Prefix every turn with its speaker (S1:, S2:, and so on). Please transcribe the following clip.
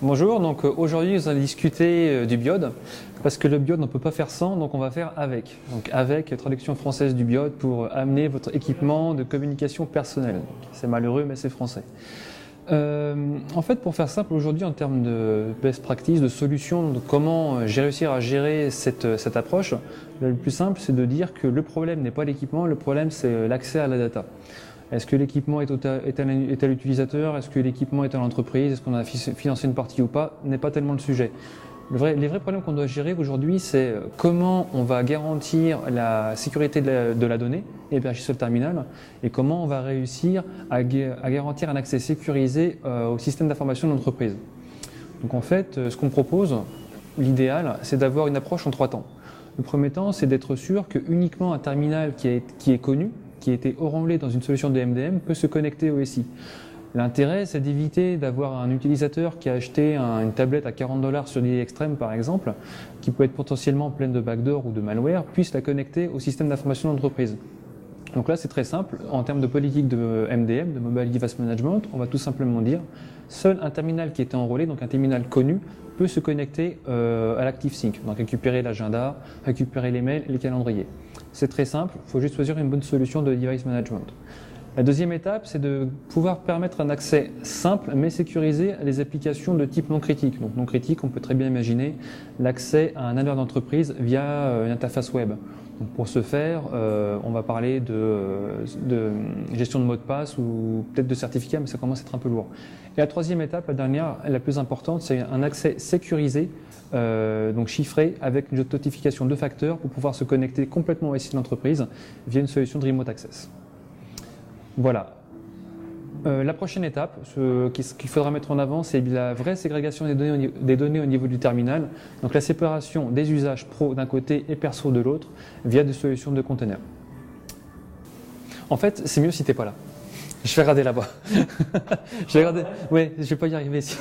S1: Bonjour, donc aujourd'hui nous allons discuter du biode, parce que le biode on ne peut pas faire sans, donc on va faire avec. Donc avec, traduction française du biode pour amener votre équipement de communication personnelle. C'est malheureux mais c'est français. En fait, pour faire simple, aujourd'hui en termes de best practice, de solutions, de comment j'ai réussi à gérer cette approche, le plus simple c'est de dire que le problème n'est pas l'équipement, le problème c'est l'accès à la data. Est-ce que l'équipement est à l'utilisateur? Est-ce que l'équipement est à l'entreprise? Est-ce qu'on a financé une partie ou pas? N'est pas tellement le sujet. Les vrais problèmes qu'on doit gérer aujourd'hui, c'est comment on va garantir la sécurité de la donnée hébergée sur le terminal et comment on va réussir à garantir un accès sécurisé au système d'information de l'entreprise. Donc en fait, ce qu'on propose, l'idéal, c'est d'avoir une approche en 3 temps. Le premier temps, c'est d'être sûr que uniquement un terminal qui est connu, qui a été enrôlé dans une solution de MDM, peut se connecter au SI. L'intérêt, c'est d'éviter d'avoir un utilisateur qui a acheté une tablette à 40$ sur l'idée extrême, par exemple, qui peut être potentiellement pleine de backdoor ou de malware, puisse la connecter au système d'information d'entreprise. Donc là, c'est très simple. En termes de politique de MDM, de Mobile Device Management, on va tout simplement dire seul un terminal qui était enrôlé, donc un terminal connu, peut se connecter à l'ActiveSync, donc récupérer l'agenda, récupérer les mails et les calendriers. C'est très simple, il faut juste choisir une bonne solution de device management. La deuxième étape, c'est de pouvoir permettre un accès simple mais sécurisé à des applications de type non critique. Donc non critique, on peut très bien imaginer l'accès à un annuaire d'entreprise via une interface web. Donc pour ce faire, on va parler de gestion de mot de passe ou peut-être de certificat, mais ça commence à être un peu lourd. Et la troisième étape, la dernière, la plus importante, c'est un accès sécurisé, donc chiffré, avec une notification de facteurs pour pouvoir se connecter complètement au SI de l'entreprise via une solution de remote access. Voilà. La prochaine étape, ce qu'il faudra mettre en avant, c'est la vraie ségrégation des données au niveau du terminal. Donc la séparation des usages pro d'un côté et perso de l'autre via des solutions de containers. En fait, c'est mieux si tu n'es pas là. Je vais regarder là-bas. Oui, je ne vais pas y arriver ici.